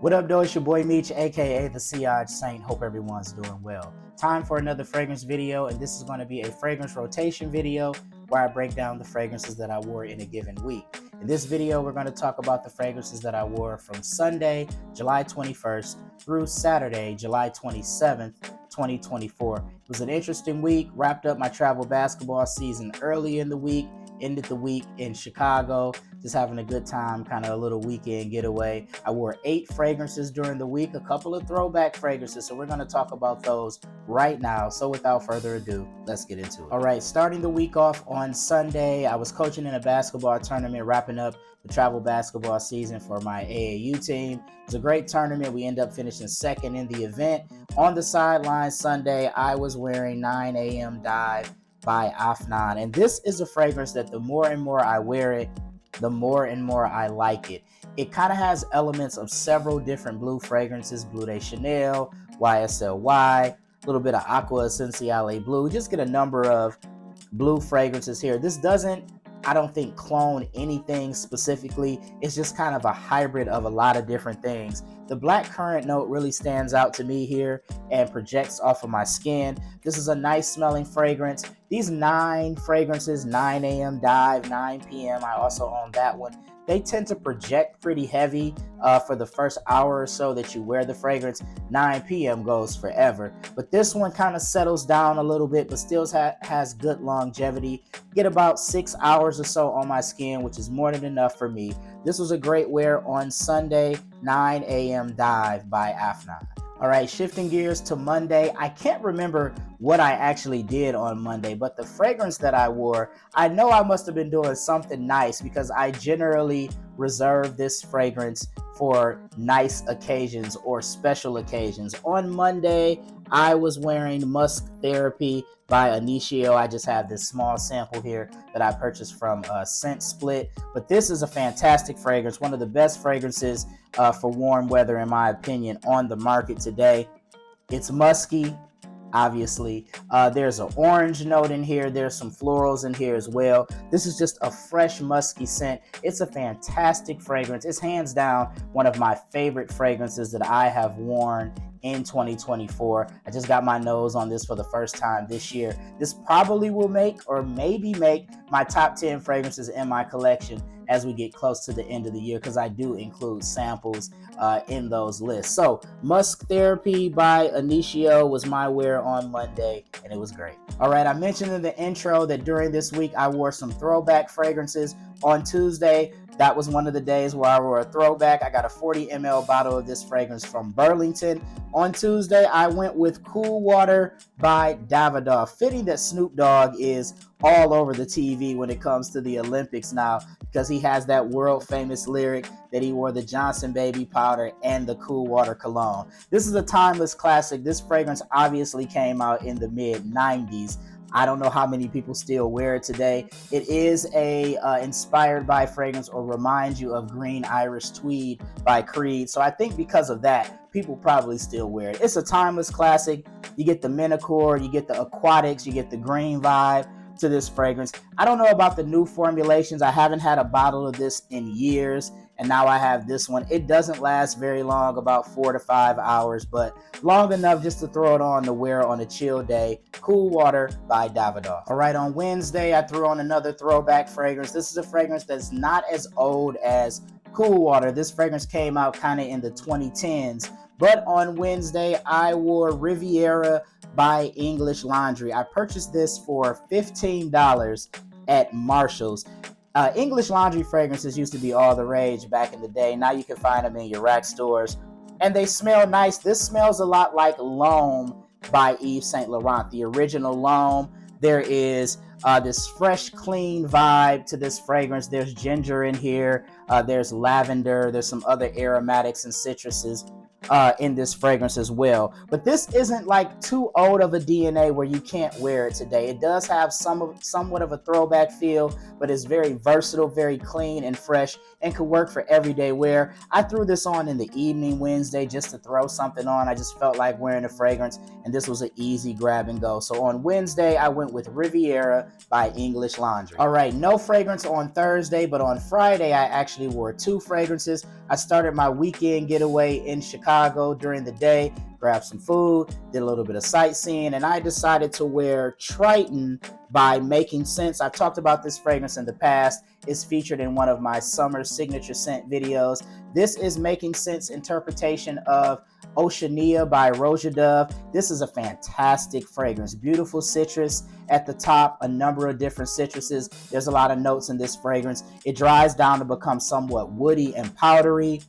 What up, though? It's your boy Meech, aka the Siage Saint. Hope everyone's doing well. Time for another fragrance video, and this is going to be a fragrance rotation video where I break down the fragrances that I wore in a given week. In this video, we're going to talk about the fragrances that I wore from Sunday, July 21st through Saturday, July 27th, 2024. It was an interesting week. Wrapped up my travel basketball season early in the week, ended the week in Chicago, just having a good time, kind of a little weekend getaway. I wore 8 fragrances during the week, a couple of throwback fragrances, so we're going to talk about those right now. So without further ado, let's get into it. All right, starting the week off on Sunday, I was coaching in a basketball tournament, wrapping up the travel basketball season for my AAU team. It was a great tournament. We ended up finishing second in the event. On the sidelines Sunday, I was wearing 9 a.m. Dive by Afnan, and this is a fragrance that the more and more I wear it, the more and more I like it. It kind of has elements of several different blue fragrances: Bleu de Chanel, YSLY, a little bit of Aqua Essentiale Blue. Just get a number of blue fragrances here. This doesn't, I don't think, clone anything specifically. It's just kind of a hybrid of a lot of different things. The black currant note really stands out to me here and projects off of my skin. This is a nice smelling fragrance. These 9 fragrances, 9 a.m. Dive, 9 p.m., I also own that one. They tend to project pretty heavy for the first hour or so that you wear the fragrance. 9 p.m. goes forever. But this one kind of settles down a little bit, but still has good longevity. Get about 6 hours or so on my skin, which is more than enough for me. This was a great wear on Sunday, 9 a.m. Dive by Afnan. All right, shifting gears to Monday. I can't remember what I actually did on Monday, but the fragrance that I wore, I know I must have been doing something nice because I generally reserve this fragrance for nice occasions or special occasions. On Monday, I was wearing Musk Therapy by Initio. I just have this small sample here that I purchased from Scent Split, but this is a fantastic fragrance, one of the best fragrances for warm weather, in my opinion, on the market today. It's musky, obviously. There's an orange note in here. There's some florals in here as well. This is just a fresh, musky scent. It's a fantastic fragrance. It's hands down one of my favorite fragrances that I have worn in 2024. I just got my nose on this for the first time this year. This probably will make, or maybe make, my top 10 fragrances in my collection as we get close to the end of the year, because I do include samples in those lists. So Musk Therapy by Initio was my wear on Monday, and it was great. All right, I mentioned in the intro that during this week I wore some throwback fragrances. On Tuesday, that was one of the days where I wore a throwback. I got a 40 ml bottle of this fragrance from Burlington. On Tuesday, I went with Cool Water by Davidoff. Fitting that Snoop Dogg is all over the TV when it comes to the Olympics now, because he has that world famous lyric that he wore the Johnson Baby powder and the Cool Water cologne. This is a timeless classic. This fragrance obviously came out in the mid-90s. I don't know how many people still wear it today. It is a inspired by fragrance, or reminds you of Green Irish Tweed by Creed. So I think because of that, people probably still wear it. It's a timeless classic. You get the Minicore, you get the aquatics, you get the green vibe to this fragrance. I don't know about the new formulations. I haven't had a bottle of this in years, and now I have this one. It doesn't last very long, about 4 to 5 hours, but long enough just to throw it on to wear on a chill day. Cool Water by Davidoff. All right, on Wednesday, I threw on another throwback fragrance. This is a fragrance that's not as old as Cool Water. This fragrance came out kind of in the 2010s, but on Wednesday, I wore Riviera by English Laundry. I purchased this for $15 at Marshall's. English Laundry fragrances used to be all the rage back in the day. Now you can find them in your rack stores, and they smell nice. This smells a lot like L'Homme by Yves Saint Laurent, the original L'Homme. There is this fresh, clean vibe to this fragrance. There's ginger in here. There's lavender. There's some other aromatics and citruses. in this fragrance as well. But this isn't like too old of a DNA where you can't wear it today. It does have somewhat of a throwback feel, but it's very versatile, very clean and fresh, and could work for everyday wear. I threw this on in the evening Wednesday just to throw something on. I just felt like wearing a fragrance, and this was an easy grab and go. So on Wednesday, I went with Riviera by English Laundry. All right, no fragrance on Thursday, but on Friday, I actually wore 2 fragrances. I started my weekend getaway in Chicago during the day, grabbed some food, did a little bit of sightseeing, and I decided to wear Triton by Making Sense. I've talked about this fragrance in the past. It's featured in one of my summer signature scent videos. This is Making Sense interpretation of Oceania by Roja Dove. This is a fantastic fragrance. Beautiful citrus at the top, a number of different citruses. There's a lot of notes in this fragrance. It dries down to become somewhat woody and powdery.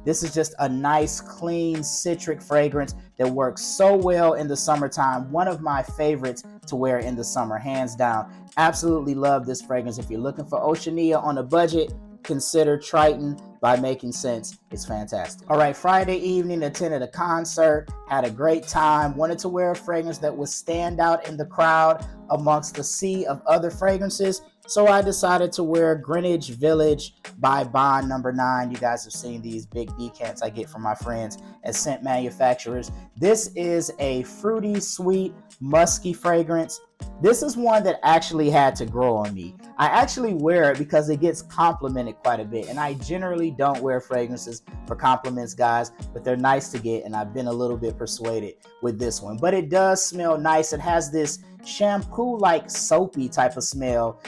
This is just a nice, clean, citric fragrance that works so well in the summertime. One of my favorites to wear in the summer, hands down. Absolutely love this fragrance. If you're looking for Oceania on a budget, consider Triton by Making Sense. It's fantastic. All right, Friday evening, attended a concert, had a great time, wanted to wear a fragrance that would stand out in the crowd amongst the sea of other fragrances. So I decided to wear Greenwich Village by Bond No. 9. You guys have seen these big decants I get from my friends at scent manufacturers. This is a fruity, sweet, musky fragrance. This is one that actually had to grow on me. I actually wear it because it gets complimented quite a bit, and I generally don't wear fragrances for compliments, guys, but they're nice to get, and I've been a little bit persuaded with this one. But it does smell nice. It has this shampoo-like soapy type of smell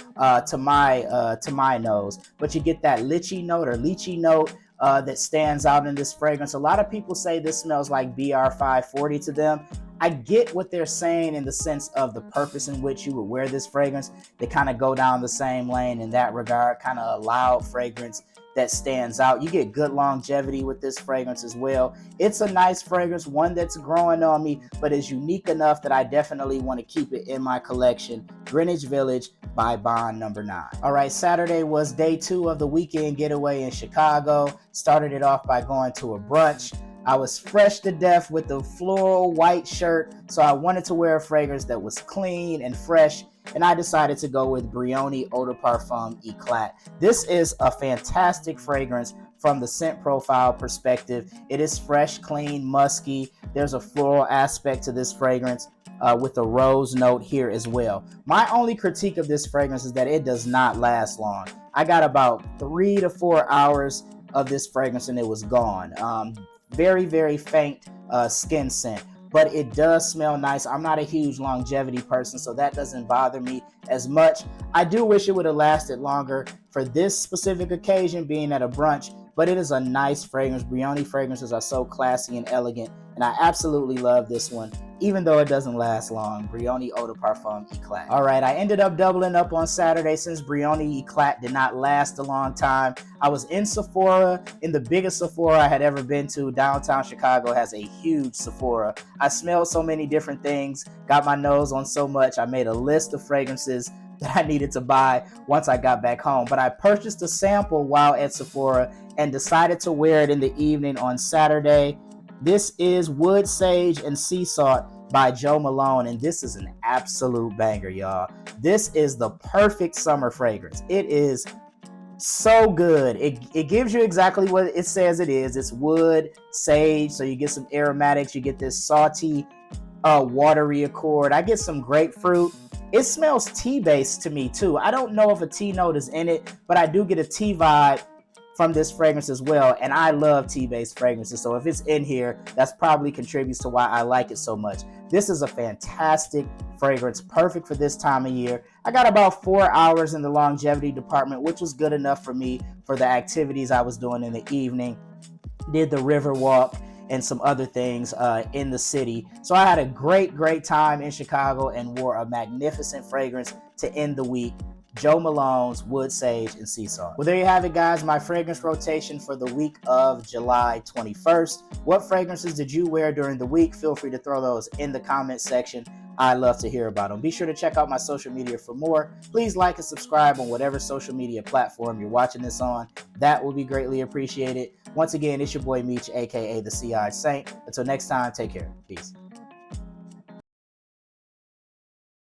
to my nose, but you get that lychee note that stands out in this fragrance. A lot of people say this smells like BR 540 to them. I get what they're saying in the sense of the purpose in which you would wear this fragrance. They kind of go down the same lane in that regard, kind of a loud fragrance that stands out. You get good longevity with this fragrance as well. It's a nice fragrance, one that's growing on me, but is unique enough that I definitely want to keep it in my collection. Greenwich Village by Bond No. 9. All right, Saturday was day 2 of the weekend getaway in Chicago. Started it off by going to a brunch. I was fresh to death with the floral white shirt, so I wanted to wear a fragrance that was clean and fresh, and I decided to go with Brioni Eau de Parfum Eclat. This is a fantastic fragrance from the scent profile perspective. It is fresh, clean, musky. There's a floral aspect to this fragrance with a rose note here as well. My only critique of this fragrance is that it does not last long. I got about 3 to 4 hours of this fragrance and it was gone. Very, very faint skin scent, but it does smell nice. I'm not a huge longevity person, so that doesn't bother me as much. I do wish it would have lasted longer for this specific occasion, being at a brunch, but it is a nice fragrance. Brioni fragrances are so classy and elegant, and I absolutely love this one, even though it doesn't last long. Brioni Eau de Parfum Eclat. All right, I ended up doubling up on Saturday since Brioni Eclat did not last a long time. I was in Sephora, in the biggest Sephora I had ever been to. Downtown Chicago has a huge Sephora. I smelled so many different things, got my nose on so much. I made a list of fragrances that I needed to buy once I got back home. But I purchased a sample while at Sephora and decided to wear it in the evening on Saturday. This is Wood Sage and Sea Salt by Jo Malone, and this is an absolute banger, y'all. This is the perfect summer fragrance. It is so good. It gives you exactly what it says it is. It's wood, sage, so you get some aromatics. You get this salty, watery accord. I get some grapefruit. It smells tea-based to me, too. I don't know if a tea note is in it, but I do get a tea vibe from this fragrance as well, and I love tea-based fragrances, so if it's in here, that's probably contributes to why I like it so much. This is a fantastic fragrance, perfect for this time of year. I got about 4 hours in the longevity department, which was good enough for me for the activities I was doing in the evening. Did the river walk and some other things in the city. So I had a great time in Chicago and wore a magnificent fragrance to end the week. Jo Malone's Wood Sage and Sea Salt. Well, there you have it, guys. My fragrance rotation for the week of July 21st. What fragrances did you wear during the week? Feel free to throw those in the comment section. I love to hear about them. Be sure to check out my social media for more. Please like and subscribe on whatever social media platform you're watching this on. That will be greatly appreciated. Once again, it's your boy Meech, aka the CI Saint. Until next time, take care. Peace.